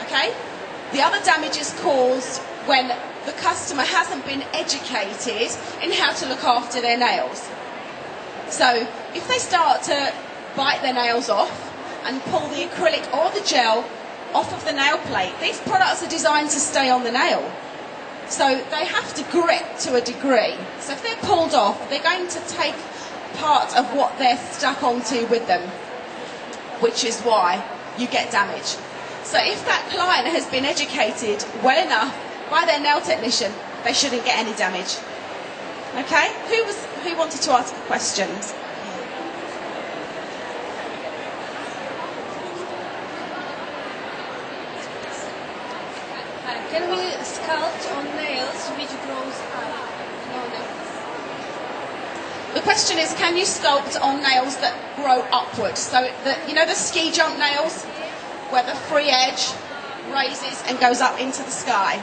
Okay? The other damage is caused when the customer hasn't been educated in how to look after their nails. So if they start to bite their nails off and pull the acrylic or the gel off of the nail plate, these products are designed to stay on the nail. So they have to grip to a degree. So if they're pulled off, they're going to take part of what they're stuck onto with them, which is why you get damage. So if that client has been educated well enough by their nail technician, they shouldn't get any damage. Okay? Who wanted to ask questions? Can we sculpt on nails which grows up? The question is, can you sculpt on nails that grow upwards? So, you know the ski jump nails, where the free edge raises and goes up into the sky?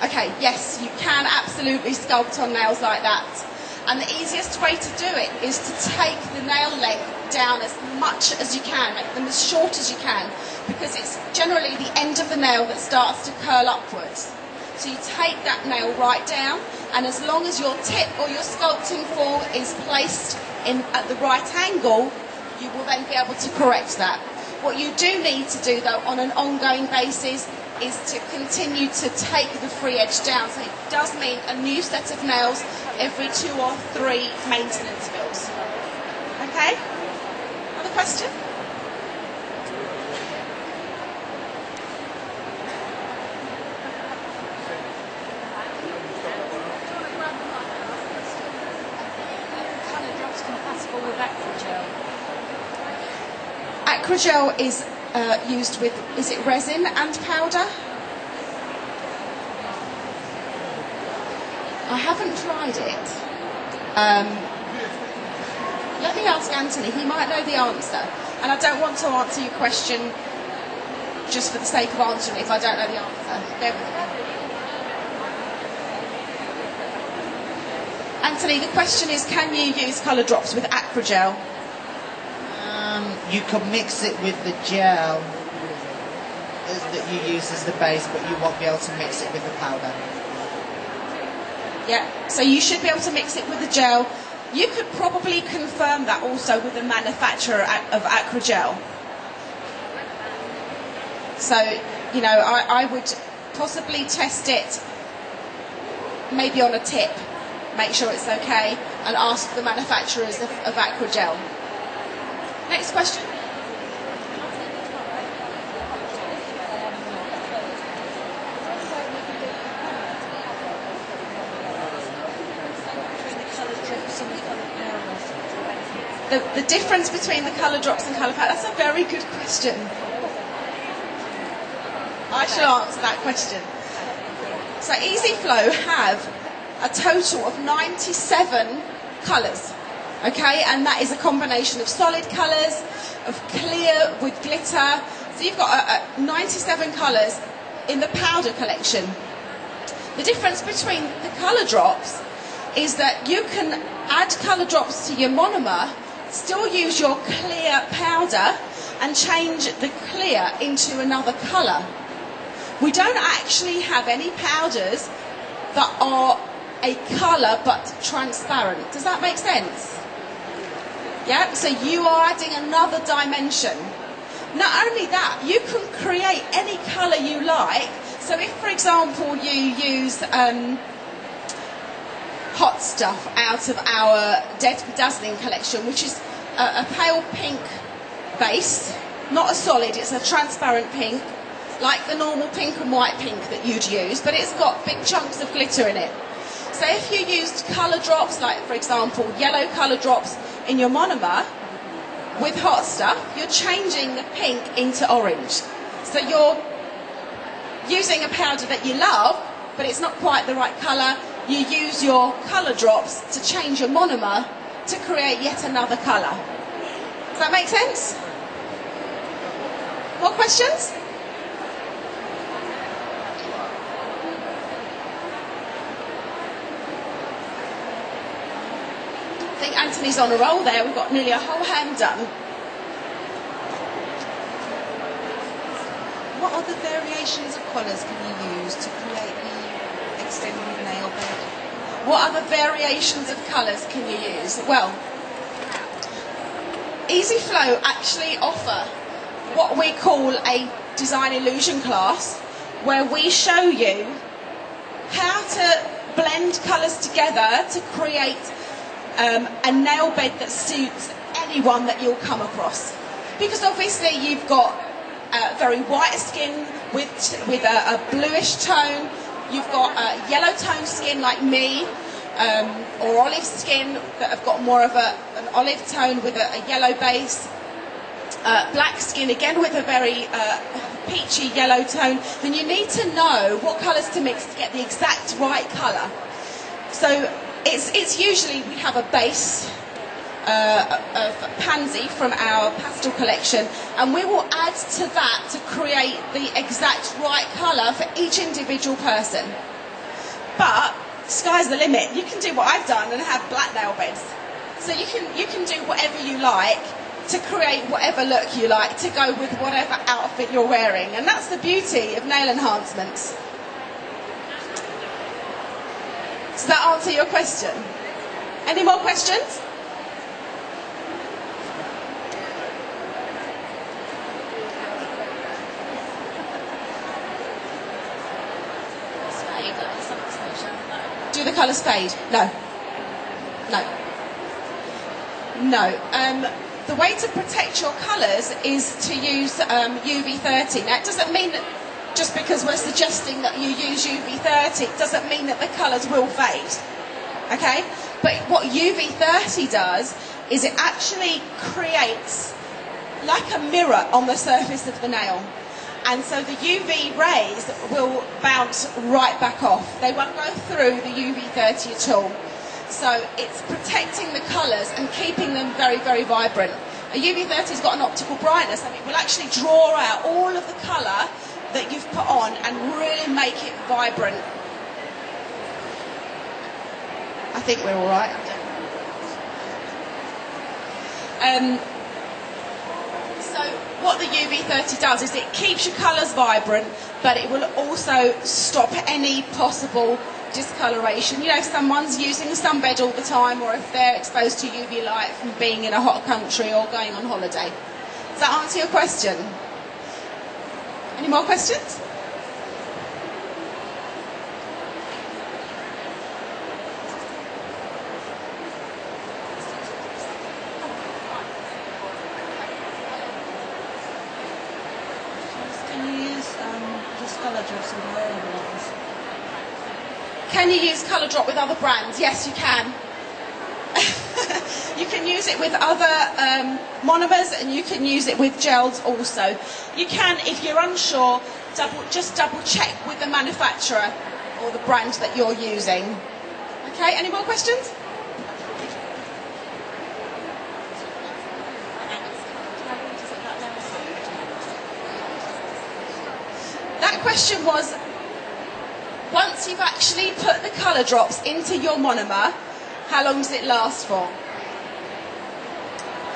Okay, yes, you can absolutely sculpt on nails like that. And the easiest way to do it is to take the nail length down as much as you can, make them as short as you can, because it's generally the end of the nail that starts to curl upwards. So you take that nail right down, and as long as your tip or your sculpting form is placed at the right angle, you will then be able to correct that. What you do need to do, though, on an ongoing basis is to continue to take the free edge down. So it does mean a new set of nails every 2 or 3 maintenance bills. Okay? Another question? Colour drops compatible with Acrogel? Acrogel is used with, is it resin and powder? I haven't tried it. Let me ask Anthony, he might know the answer. And I don't want to answer your question just for the sake of answering it if I don't know the answer. Bear with me. Anthony, the question is, can you use colour drops with Acrogel? You could mix it with the gel that you use as the base, but you won't be able to mix it with the powder. Yeah, so you should be able to mix it with the gel. You could probably confirm that also with the manufacturer of Acrogel. So, you know, I would possibly test it maybe on a tip, make sure it's okay, and ask the manufacturers of Acrogel. Next question. The difference between the colour drops and colour powder, that's a very good question. I shall answer that question. So Easy Flow have a total of 97 colours. Okay, and that is a combination of solid colours, of clear with glitter. So you've got 97 colours in the powder collection. The difference between the colour drops is that you can add colour drops to your monomer, still use your clear powder and change the clear into another colour. We don't actually have any powders that are a colour but transparent. Does that make sense? Yeah, so you are adding another dimension. Not only that, you can create any colour you like. So if, for example, you use Hot Stuff out of our Dead Bedazzling collection, which is a pale pink base, not a solid, it's a transparent pink, like the normal pink and white pink that you'd use, but it's got big chunks of glitter in it. So if you used colour drops, like for example yellow colour drops in your monomer with Hot Stuff, you're changing the pink into orange. So you're using a powder that you love, but it's not quite the right colour. You use your colour drops to change your monomer to create yet another colour. Does that make sense? More questions? I think Anthony's on a roll there. We've got nearly a whole hand done. What other variations of colours can you use to create the extended nail bed? What other variations of colours can you use? Well, EasyFlow actually offer what we call a design illusion class, where we show you how to blend colours together to create a nail bed that suits anyone that you'll come across. Because obviously you've got very white skin with a bluish tone, you've got yellow tone skin like me, or olive skin that have got more of an olive tone with a yellow base, black skin again with a very peachy yellow tone. Then you need to know what colours to mix to get the exact right colour. So it's usually we have a base of pansy from our pastel collection, and we will add to that to create the exact right colour for each individual person. But sky's the limit. You can do what I've done and have black nail beds. So you can do whatever you like to create whatever look you like to go with whatever outfit you're wearing, and that's the beauty of nail enhancements. Does that answer your question? Any more questions? Do the colours fade? No. No. No. The way to protect your colours is to use UV30. Now, it doesn't mean that just because we're suggesting that you use UV30, it doesn't mean that the colours will fade. Okay? But what UV30 does is it actually creates like a mirror on the surface of the nail. And so the UV rays will bounce right back off. They won't go through the UV30 at all. So it's protecting the colours and keeping them very, very vibrant. A UV30's got an optical brightness, and it will actually draw out all of the colour that you've put on and really make it vibrant. I think we're all right. So what the UV30 does is it keeps your colours vibrant, but it will also stop any possible discoloration. You know, if someone's using a sunbed all the time, or if they're exposed to UV light from being in a hot country or going on holiday. Does that answer your question? Any more questions? Can you use just colour drops with other brands? Can you use colour drop with other brands? Yes, you can. You can use it with other monomers, and you can use it with gels also. You can, if you're unsure, just double check with the manufacturer or the brand that you're using. Okay, any more questions? That question was, once you've actually put the colour drops into your monomer, how long does it last for?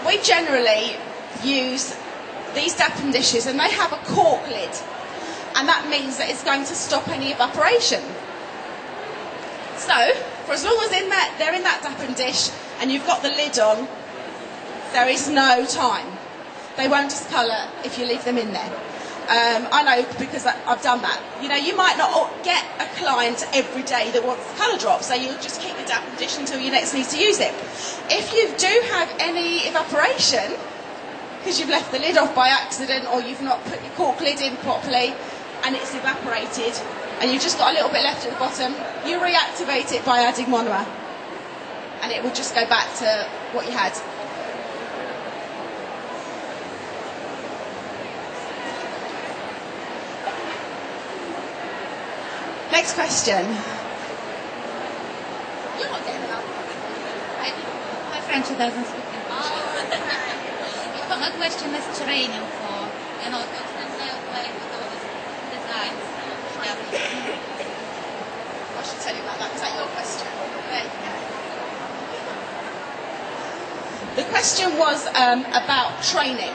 We generally use these Dappen dishes, and they have a cork lid, and that means that it's going to stop any evaporation. So, for as long as they're in that Dappen dish and you've got the lid on, there is no time. They won't discolour if you leave them in there. I know, because I've done that. You know, you might not get a client every day that wants colour drops, so you'll just keep the Dappen dish until you next need to use it. If you do have any evaporation, because you've left the lid off by accident, or you've not put your cork lid in properly and it's evaporated and you've just got a little bit left at the bottom, you reactivate it by adding monomer, and it will just go back to what you had. Next question. You're not getting up. My friend who doesn't speak English. My question is training for, you know, to extend nail play with all these designs. I should tell you about that. Is that your question? Okay. The question was about training.